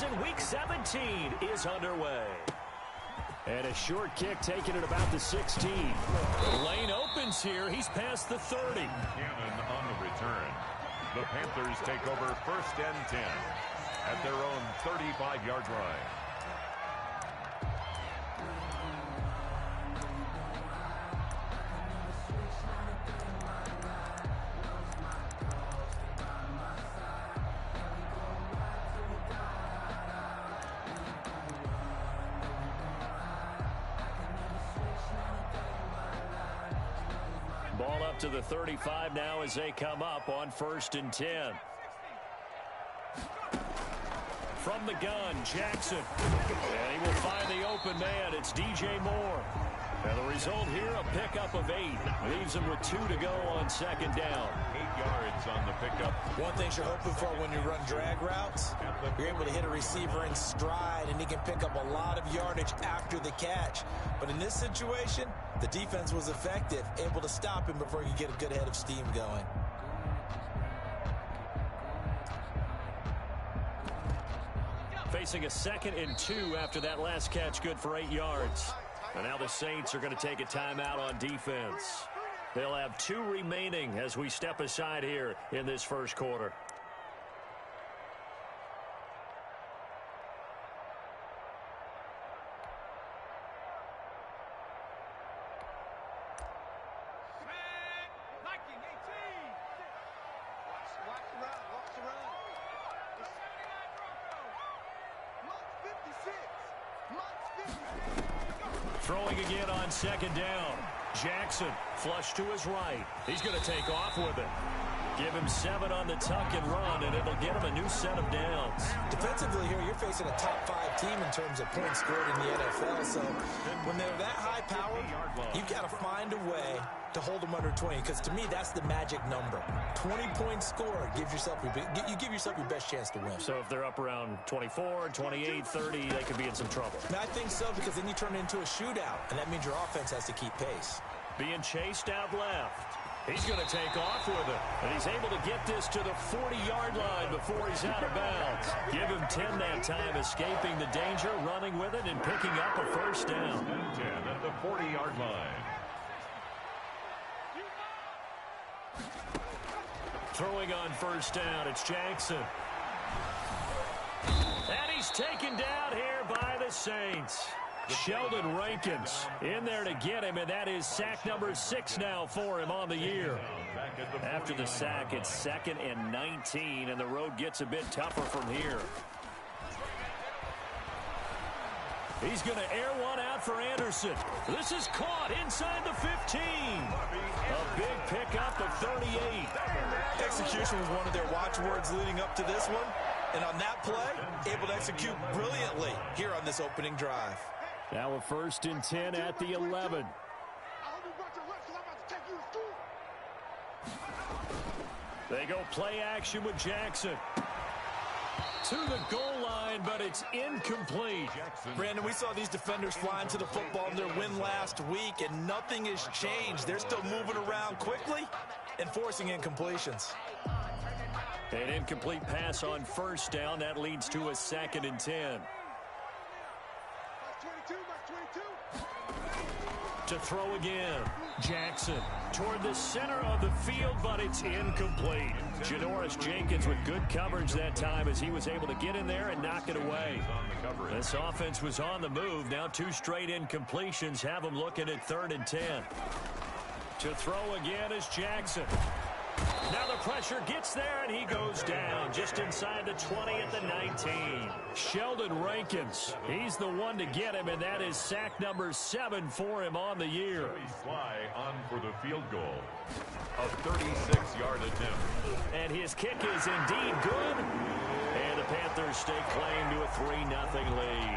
season, Week 17 is underway. And a short kick taken at about the 16. Lane opens here. He's past the 30. Cannon on the return. The Panthers take over 1st and 10 at their own 35-yard line. Ball up to the 35 now as they come up on 1st and 10. From the gun, Jackson. And he will find the open man. It's DJ Moore. And the result here, a pickup of 8. Leaves him with 2 to go on 2nd down. 8 yards on the pickup. One thing you're hoping for when you run drag routes, you're able to hit a receiver in stride, and he can pick up a lot of yardage after the catch. But in this situation, the defense was effective, able to stop him before you get a good head of steam going. Facing a 2nd and 2 after that last catch, good for 8 yards. And now the Saints are going to take a timeout on defense. They'll have 2 remaining as we step aside here in this first quarter. Throwing again on 2nd down. Jackson, flush to his right. He's going to take off with it. Give him 7 on the tuck and run, and it'll get him a new set of downs. Defensively here, you're facing a top 5 team in terms of points scored in the NFL. So when they're that high powered, you've got to find a way to hold them under 20, because to me, that's the magic number. 20 points scored gives yourself you give yourself your best chance to win. So if they're up around 24, 28, 30, they could be in some trouble. And I think so, because then you turn it into a shootout, and that means your offense has to keep pace. Being chased out left. He's going to take off with it. And he's able to get this to the 40-yard line before he's out of bounds. Give him 10 that time, escaping the danger, running with it, and picking up a 1st down. 10 at the 40-yard line. Throwing on 1st down, it's Jackson. And he's taken down here by the Saints. Sheldon Rankins in there to get him, and that is sack number 6 now for him on the year. After the sack, it's 2nd and 19, and the road gets a bit tougher from here. He's going to air one out for Anderson. This is caught inside the 15. A big pickup of 38. Execution was one of their watchwords leading up to this one. And on that play, able to execute brilliantly here on this opening drive. Now a 1st and 10 at the 11. They go play action with Jackson. To the goal line, but it's incomplete. Brandon, we saw these defenders flying to the football in their win last week, and nothing has changed. They're still moving around quickly and forcing incompletions. An incomplete pass on 1st down. That leads to a 2nd and 10. To throw again. Jackson toward the center of the field, but it's incomplete. Janoris Jenkins with good coverage that time as he was able to get in there and knock it away. This offense was on the move. Now 2 straight incompletions have them looking at 3rd and 10. To throw again is Jackson. Now the pressure gets there, and he goes down just inside the 20 at the 19. Sheldon Rankins, he's the one to get him, and that is sack number 7 for him on the year. Fly on for the field goal. A 36-yard attempt. And his kick is indeed good. And the Panthers stake claim to a 3-0 lead.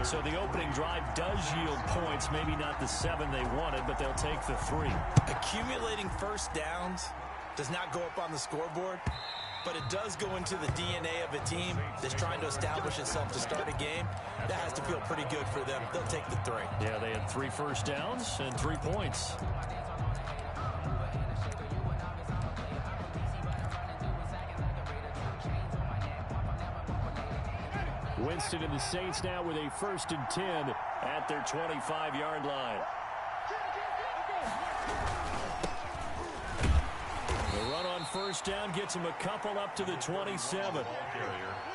So the opening drive does yield points, maybe not the 7 they wanted, but they'll take the 3. Accumulating 1st downs does not go up on the scoreboard, but it does go into the DNA of a team that's trying to establish itself to start a game. That has to feel pretty good for them. They'll take the 3. Yeah, they had 3 first downs and 3 points. Winston and the Saints now with a 1st and 10 at their 25-yard line. The run on 1st down gets them a couple up to the 27.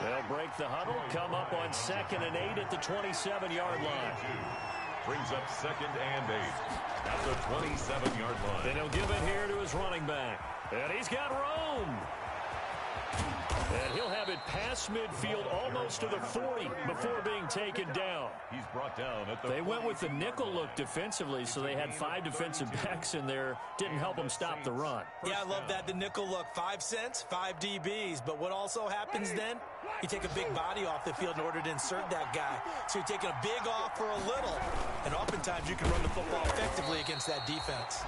They'll break the huddle, come up on 2nd and 8 at the 27-yard line. Brings up 2nd and 8 at the 27-yard line. And he'll give it here to his running back. And he's got room. And he'll have it past midfield almost to the 40 before being taken down. He's brought down at the They went with the nickel look defensively, so they had 5 defensive backs in there. Didn't help them stop the run. Yeah, I love that. The nickel look, 5 cents, 5 DBs. But what also happens then? You take a big body off the field in order to insert that guy. So you're taking a big off for a little. And oftentimes you can run the football effectively against that defense.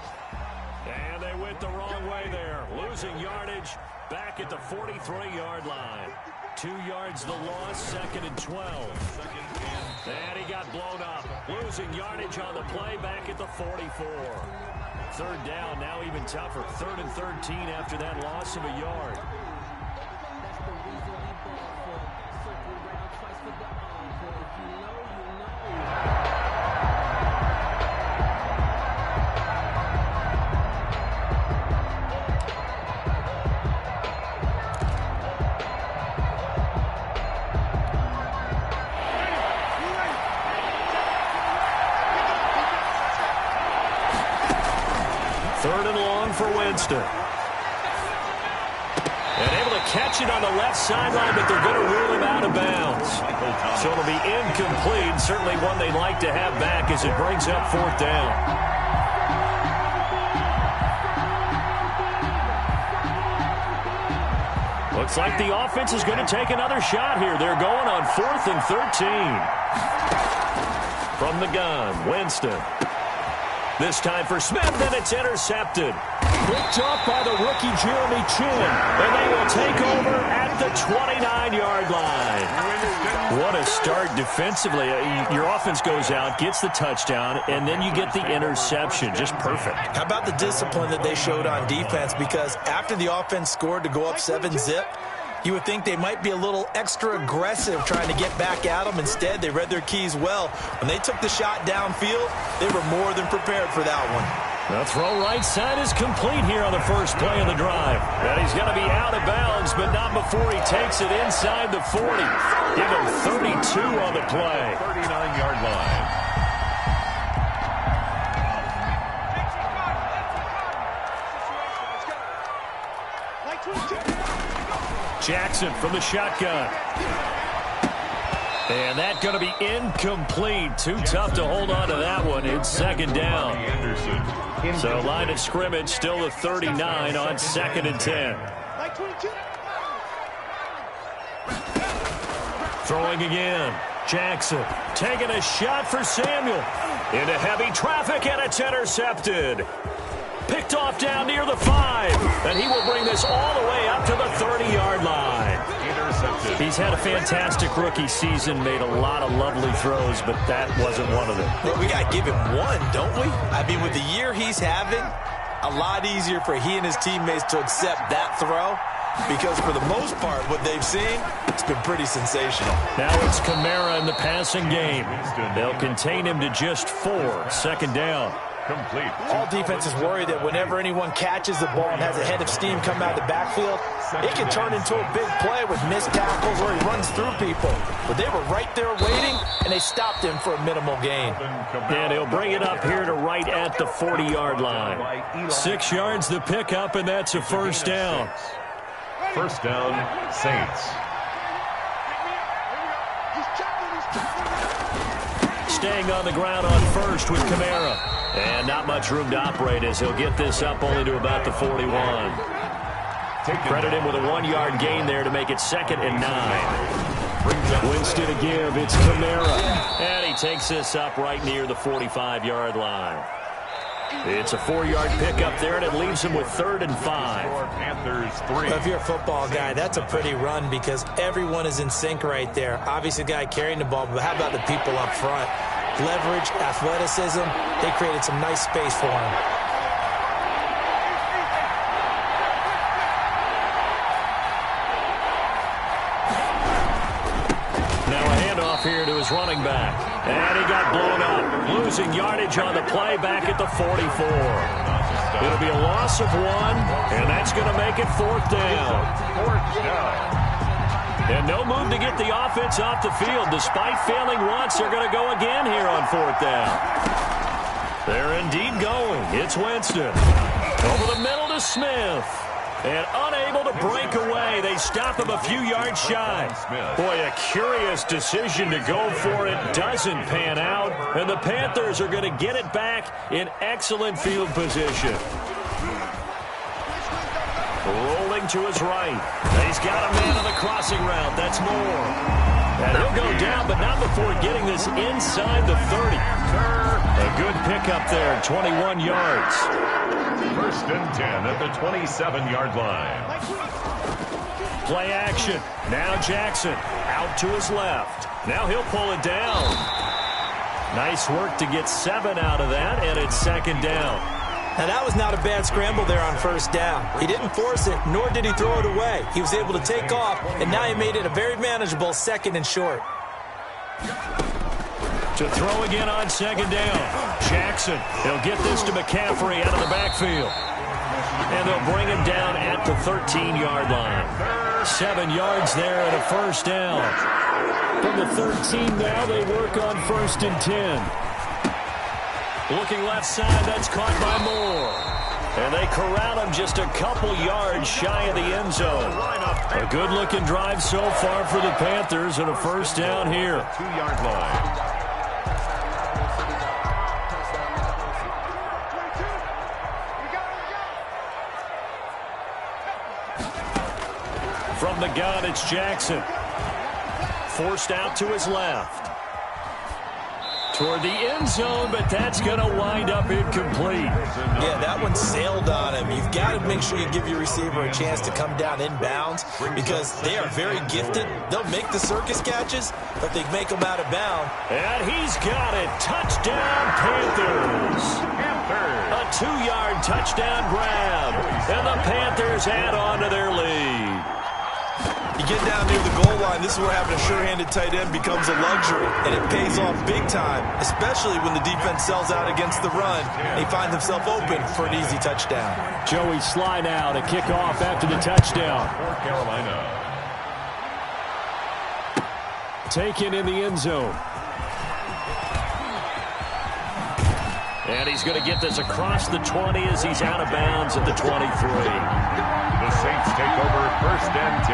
And they went the wrong way there. Losing yardage back at the 43-yard line. 2 yards the loss, 2nd and 12. And he got blown up. Losing yardage on the play back at the 44. 3rd down, now even tougher. 3rd and 13 after that loss of a yard. Winston. And able to catch it on the left sideline, but they're going to rule him out of bounds. So it'll be incomplete. Certainly one they'd like to have back as it brings up 4th down. Looks like the offense is going to take another shot here. They're going on 4th and 13. From the gun, Winston. This time for Smith, and it's intercepted. Picked up by the rookie Jeremy Chin, and they will take over at the 29-yard line. What a start defensively. Your offense goes out, gets the touchdown, and then you get the interception. Just perfect. How about the discipline that they showed on defense? Because after the offense scored to go up 7-zip, you would think they might be a little extra aggressive trying to get back at them. Instead, they read their keys well. When they took the shot downfield, they were more than prepared for that one. The throw right side is complete here on the first play of the drive. And he's going to be out of bounds, but not before he takes it inside the 40. Give him 32 on the play. 39-yard line. Jackson from the shotgun. And that's going to be incomplete. Too tough to hold on to that one. It's 2nd down. So line of scrimmage still the 39 on 2nd and 10. Throwing again. Jackson taking a shot for Samuel. Into heavy traffic, and it's intercepted. Picked off down near the 5. And he will bring this all the way up to the 30-yard line. Intercepted. He's had a fantastic rookie season, made a lot of lovely throws, but that wasn't one of them. Well, we got to give him one, don't we? I mean, with the year he's having, a lot easier for he and his teammates to accept that throw. Because for the most part, what they've seen, it's been pretty sensational. Now it's Kamara in the passing game. They'll contain him to just 4. 2nd down. Complete. All defenses worry that whenever anyone catches the ball and has a head of steam come out of the backfield, it can turn into a big play with missed tackles or he runs through people. But they were right there waiting, and they stopped him for a minimal gain. And he'll bring it up here to right at the 40-yard line. 6 yards the pickup, and that's a 1st down. 1st down, Saints. Staying on the ground on 1st with Kamara. And not much room to operate as he'll get this up only to about the 41. Credit him with a 1-yard gain there to make it 2nd and 9. Winston to give. It's Kamara. And he takes this up right near the 45-yard line. It's a 4-yard pickup there, and it leaves him with 3rd and 5. Panthers 3. If you're a football guy, that's a pretty run because everyone is in sync right there. Obviously, the guy carrying the ball, but how about the people up front? Leverage, athleticism, they created some nice space for him. Now a handoff here to his running back. And he got blown up. Losing yardage on the play back at the 44. It'll be a loss of 1, and that's going to make it 4th down. And no move to get the offense off the field. Despite failing once, they're going to go again here on 4th down. They're indeed going. It's Winston. Over the middle to Smith. And unable to break away. They stop him a few yards shy. Boy, a curious decision to go for it. Doesn't pan out. And the Panthers are going to get it back in excellent field position. Rolling to his right. He's got a man on the crossing route. That's Moore. And he'll go down, but not before getting this inside the 30. A good pickup there, 21 yards. 1st and 10 at the 27-yard line. Play action. Now Jackson out to his left. Now he'll pull it down. Nice work to get 7 out of that, and it's 2nd down. Now, that was not a bad scramble there on 1st down. He didn't force it, nor did he throw it away. He was able to take off, and now he made it a very manageable 2nd and short. To throw again on 2nd down. Jackson, he'll get this to McCaffrey out of the backfield. And they'll bring him down at the 13-yard line. 7 yards there and a 1st down. From the 13 now, they work on 1st and 10. Looking left side, that's caught by Moore. And they corral him just a couple yards shy of the end zone. A good-looking drive so far for the Panthers and a 1st down here. 2-yard line. From the gun, it's Jackson. Forced out to his left. Toward the end zone, but that's going to wind up incomplete. Yeah, that one sailed on him. You've got to make sure you give your receiver a chance to come down inbounds because they are very gifted. They'll make the circus catches, but they make them out of bounds. And he's got it. Touchdown, Panthers. A 2-yard touchdown grab. And the Panthers add on to their lead. You get down near the goal line, this is where having a sure-handed tight end becomes a luxury, and it pays off big time, especially when the defense sells out against the run. He finds himself open for an easy touchdown. Joey Sly now to kick off after the touchdown. For Carolina. Taken in the end zone. And he's going to get this across the 20 as he's out of bounds at the 23. The Saints take over 1st and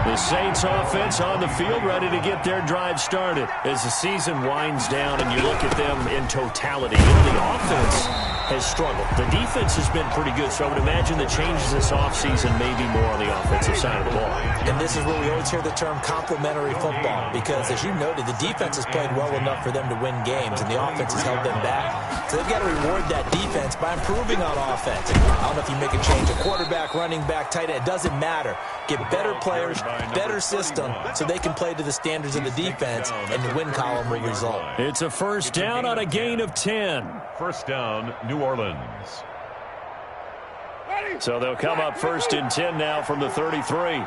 10. The Saints offense on the field ready to get their drive started. As the season winds down and you look at them in totality, the offense has struggled. The defense has been pretty good, so I would imagine the changes this offseason may be more on the offensive side of the ball. And this is where we always hear the term complementary football because, as you noted, the defense has played well enough for them to win games, and the offense has held them back. So they've got to reward that defense by improving on offense. I don't know if you make a change, a quarterback, running back, tight end, it doesn't matter. Get better players, better system, so they can play to the standards of the defense, and the win column will result. It's a 1st down on a gain of 10. 1st down, New Orleans. So they'll come up 1st and 10 now from the 33.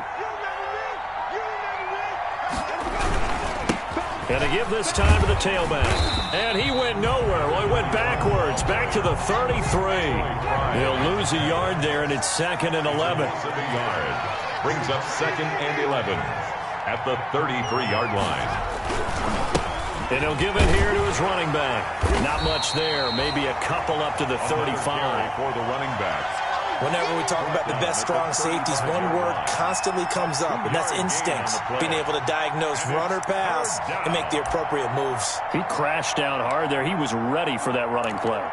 And to give this time to the tailback. And he went nowhere. Well, he went backwards, back to the 33. He'll lose a yard there, and it's 2nd and 11. Brings up 2nd and 11 at the 33-yard line. And he'll give it here to his running back. Not much there. Maybe a couple up to the 35. For the running backs. Whenever we talk about the best strong safeties, one word constantly comes up, and that's instincts. Being able to diagnose run or pass and make the appropriate moves. He crashed down hard there. He was ready for that running play.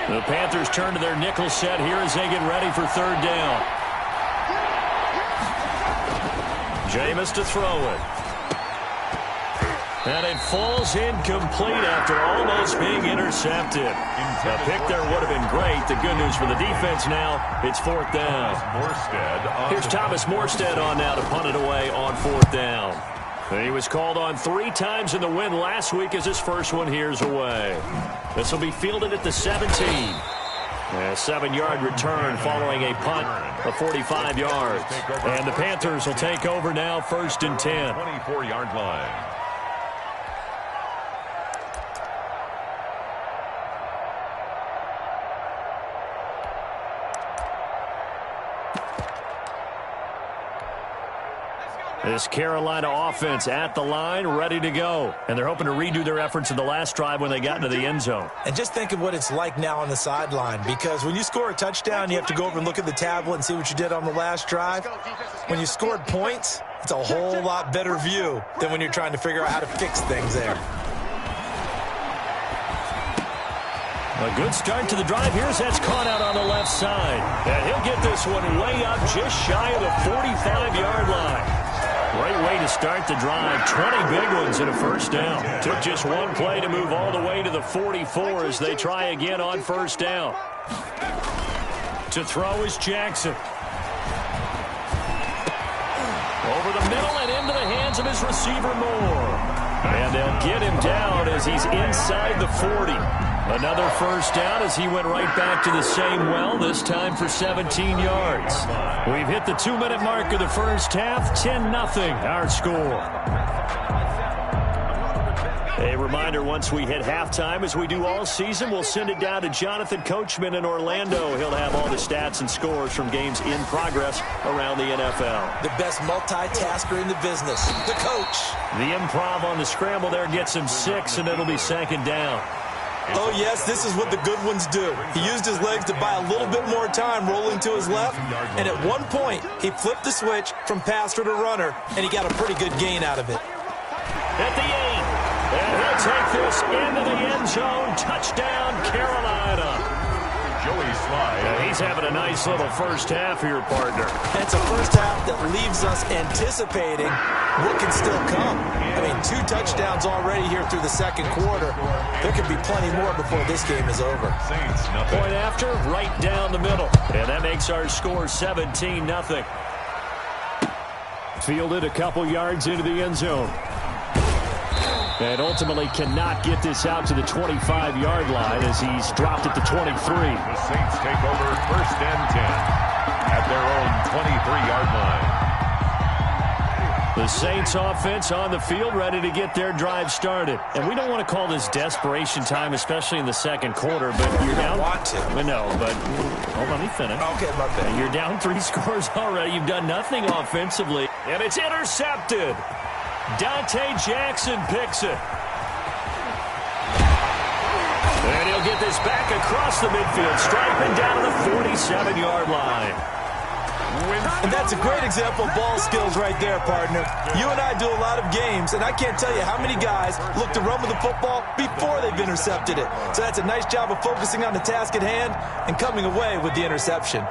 The Panthers turn to their nickel set here as they get ready for 3rd down. Jameis to throw it. And it falls incomplete after almost being intercepted. A pick there would have been great. The good news for the defense now, it's 4th down. Here's Thomas Morstead on now to punt it away on 4th down. He was called on 3 times in the win last week as his first one here's away. This will be fielded at the 17. A 7-yard return following a punt of 45 yards. And the Panthers will take over now, 1st and 10. 24-yard line. This Carolina offense at the line, ready to go. And they're hoping to redo their efforts in the last drive when they got into the end zone. And just think of what it's like now on the sideline, because when you score a touchdown, you have to go over and look at the tablet and see what you did on the last drive. When you scored points, it's a whole lot better view than when you're trying to figure out how to fix things there. A good start to the drive. Here's that's caught out on the left side. And he'll get this one way up just shy of the 45-yard line. Great way to start the drive. 20 big ones and a first down. Took just one play to move all the way to the 44 as they try again on first down. To throw is Jackson. Over the middle and into the hands of his receiver Moore. And they'll get him down as he's inside the 40. Another first down as he went right back to the same well, this time for 17 yards. We've hit the 2-minute mark of the first half, 10-0 our score. A reminder, once we hit halftime, as we do all season, we'll send it down to Jonathan Coachman in Orlando. He'll have all the stats and scores from games in progress around the NFL. The best multitasker in the business, the coach. The improv on the scramble there gets him 6, and it'll be 2nd down. Oh, yes, this is what the good ones do. He used his legs to buy a little bit more time rolling to his left, and at one point, he flipped the switch from passer to runner, and he got a pretty good gain out of it. At the 8, and he'll take this into the end zone. Touchdown, Carolina. Joey Slide. And he's having a nice little first half here, partner. It's a first half that leaves us anticipating what can still come. I mean, 2 touchdowns already here through the second quarter. There could be plenty more before this game is over. Saints, nothing. Point after, right down the middle. And that makes our score 17-0. Fielded a couple yards into the end zone. And ultimately cannot get this out to the 25-yard line as he's dropped at the 23. The Saints take over 1st and 10 at their own 23-yard line. The Saints offense on the field ready to get their drive started. And we don't want to call this desperation time, especially in the second quarter, but you're down. Want to. No, but hold on, let me finish. Okay, my bad. You're down 3 scores already. You've done nothing offensively. And it's intercepted. Dante Jackson picks it. And he'll get this back across the midfield, striping down to the 47-yard line. And that's a great example of ball skills right there, partner. You and I do a lot of games, and I can't tell you how many guys look to run with the football before they've intercepted it. So that's a nice job of focusing on the task at hand and coming away with the interception.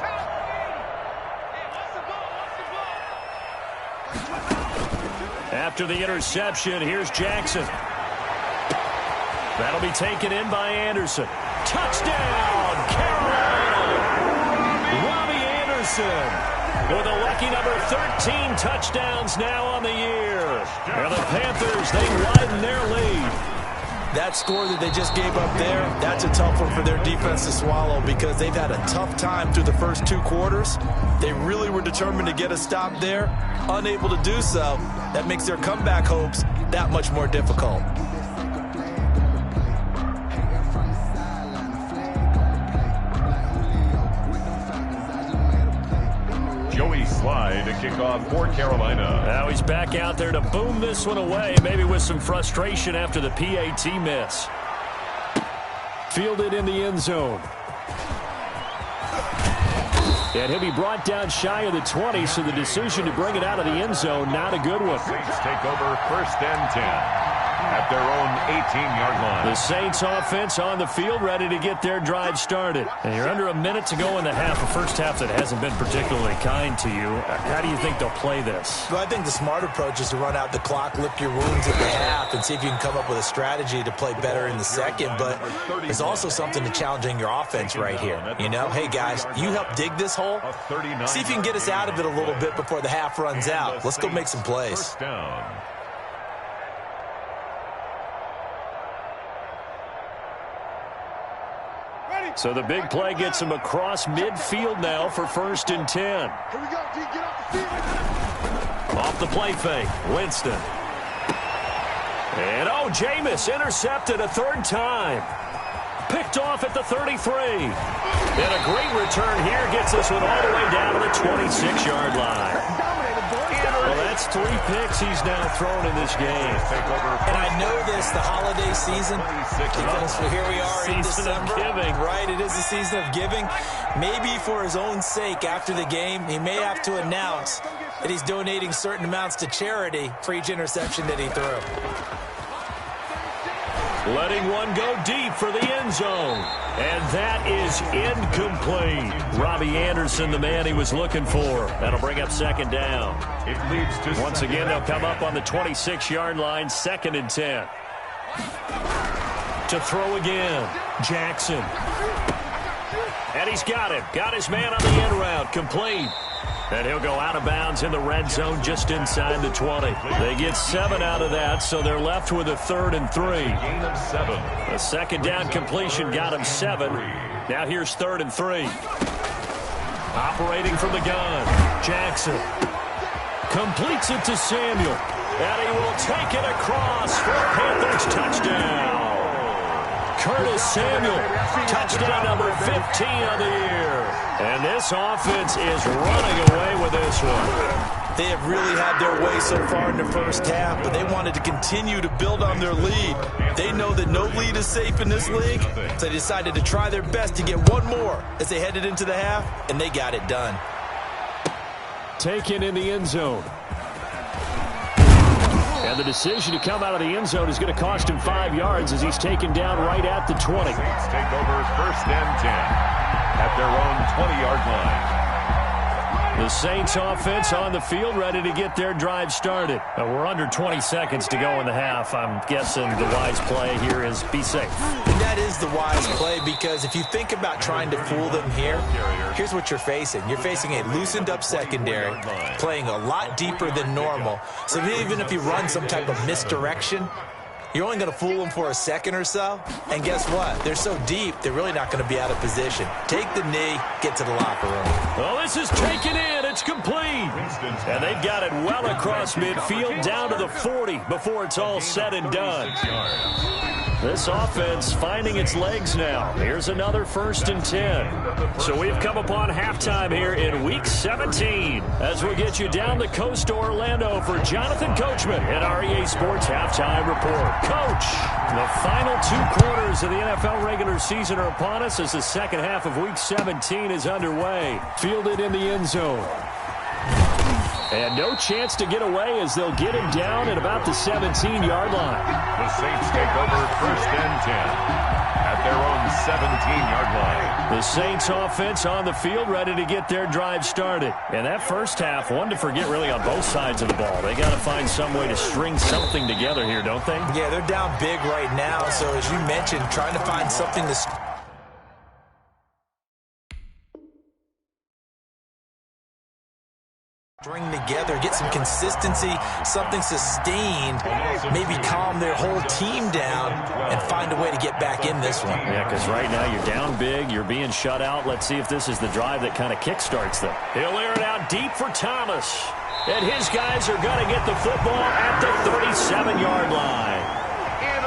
After the interception, here's Jackson. That'll be taken in by Anderson. Touchdown, Carolina! Robbie Anderson with a lucky number 13 touchdowns now on the year. And the Panthers, they widen their lead. That score that they just gave up there, that's a tough one for their defense to swallow because they've had a tough time through the first 2 quarters. They really were determined to get a stop there, unable to do so. That makes their comeback hopes that much more difficult. Joey Slide to kick off for Carolina. Now he's back out there to boom this one away, maybe with some frustration after the PAT miss. Fielded in the end zone. And he'll be brought down shy of the 20, so the decision to bring it out of the end zone, not a good one. Saints take over 1st and 10 at their own 18-yard line. The Saints offense on the field ready to get their drive started. And you're under a minute to go in the half, a first half that hasn't been particularly kind to you. How do you think they'll play this? Well, I think the smart approach is to run out the clock, lick your wounds at the half, and see if you can come up with a strategy to play better in the second. But there's also something to challenging your offense right here. You know, hey, guys, you help dig this hole. See if you can get us out of it a little bit before the half runs out. Let's go make some plays. First down. Ready? So the big play gets him across midfield now for 1st and 10. Here we go, D. Get off the field. Off the play fake, Winston. And, Jameis intercepted a 3rd time. Picked off at the 33. And a great return here gets this one all the way down to the 26-yard line. Well, that's 3 picks he's now thrown in this game. And I know this, the holiday season, because here we are in December. Giving. Right, it is the season of giving. Maybe for his own sake after the game, he may have to announce that he's donating certain amounts to charity for each interception that he threw. Letting one go deep for the end zone. And that is incomplete. Robbie Anderson, the man he was looking for. That'll bring up 2nd down. It leads to Once again, they'll come up on the 26-yard line, 2nd and 10. To throw again, Jackson. And he's got him. Got his man on the end route, complete. And he'll go out of bounds in the red zone just inside the 20. They get 7 out of that, so they're left with a 3rd and 3. gain of 7. A 2nd down completion got him 7. Now here's 3rd and 3. Operating from the gun, Jackson. Completes it to Samuel. And he will take it across for a Panthers touchdown. Curtis Samuel, touchdown number 15 of the year. And this offense is running away with this one. They have really had their way so far in the first half, but they wanted to continue to build on their lead. They know that no lead is safe in this league, so they decided to try their best to get one more as they headed into the half, and they got it done. Taken in the end zone. And the decision to come out of the end zone is going to cost him 5 yards as he's taken down right at the 20. Saints take over 1st and 10 at their own 20-yard line. The Saints offense on the field ready to get their drive started. We're under 20 seconds to go in the half. I'm guessing the wise play here is be safe. And that is the wise play, because if you think about trying to fool them here, here's what you're facing. You're facing a loosened up secondary, playing a lot deeper than normal. So even if you run some type of misdirection, you're only going to fool them for a second or so. And guess what? They're so deep, they're really not going to be out of position. Take the knee, get to the locker room. Oh, this is taken in. It's complete. And they've got it well across midfield down to the 40 before it's all said and done. This offense finding its legs now. Here's another 1st and 10. So we've come upon halftime here in Week 17 as we get you down the coast to Orlando for Jonathan Coachman at our EA Sports Halftime Report. Coach, the final 2 quarters of the NFL regular season are upon us as the second half of Week 17 is underway. Fielded in the end zone. And no chance to get away as they'll get him down at about the 17-yard line. The Saints take over 1st and 10 at their own 17-yard line. The Saints offense on the field ready to get their drive started. And that first half, one to forget really on both sides of the ball. They got to find some way to string something together here, don't they? Yeah, they're down big right now. So as you mentioned, trying to find something to string together, get some consistency, something sustained, maybe calm their whole team down and find a way to get back in this one. Yeah, because right now you're down big, you're being shut out. Let's see if this is the drive that kind of kickstarts them. He'll air it out deep for Thomas. And his guys are going to get the football at the 37-yard line.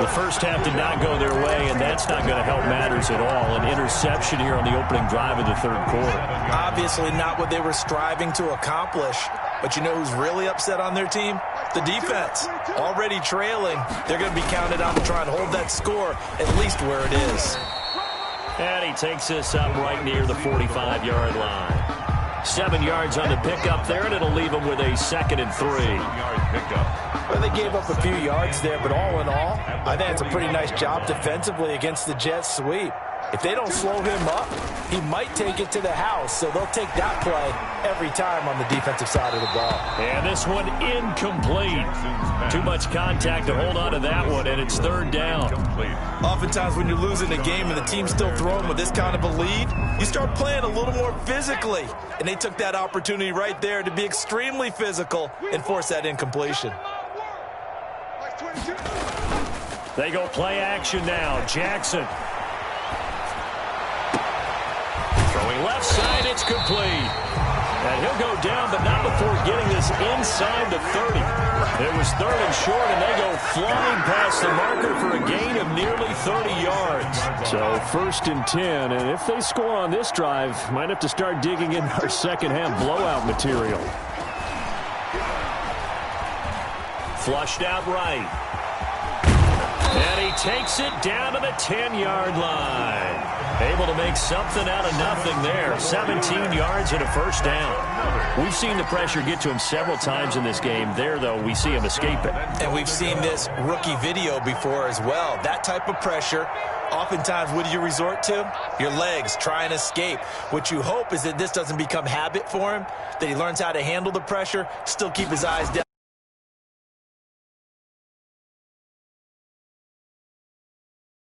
The first half did not go their way, and that's not going to help matters at all. An interception here on the opening drive of the third quarter. Obviously not what they were striving to accomplish. But you know who's really upset on their team? The defense. Already trailing. They're going to be counted on to try and hold that score at least where it is. And he takes this up right near the 45-yard line. 7 yards on the pickup there, and it'll leave them with a 2nd and 3. 7-yard pickup. Well, they gave up a few yards there, but all in all, I think it's a pretty nice job defensively against the Jets sweep. If they don't slow him up, he might take it to the house, so they'll take that play every time on the defensive side of the ball. And this one incomplete. Too much contact to hold on to that one, and it's 3rd down. Oftentimes when you're losing a game and the team's still throwing with this kind of a lead, you start playing a little more physically. And they took that opportunity right there to be extremely physical and force that incompletion. They go play action now. Jackson. left side, it's complete. And he'll go down, but not before getting this inside the 30. It was 3rd and short, and they go flying past the marker for a gain of nearly 30 yards. So 1st and 10, and if they score on this drive, might have to start digging in our second-half blowout material. Flushed out right. And he takes it down to the 10-yard line. Able to make something out of nothing there. 17 yards and a first down. We've seen the pressure get to him several times in this game. There, though, we see him escape it. And we've seen this rookie video before as well. That type of pressure, oftentimes, what do you resort to? Your legs, try and escape. What you hope is that this doesn't become habit for him, that he learns how to handle the pressure, still keep his eyes down.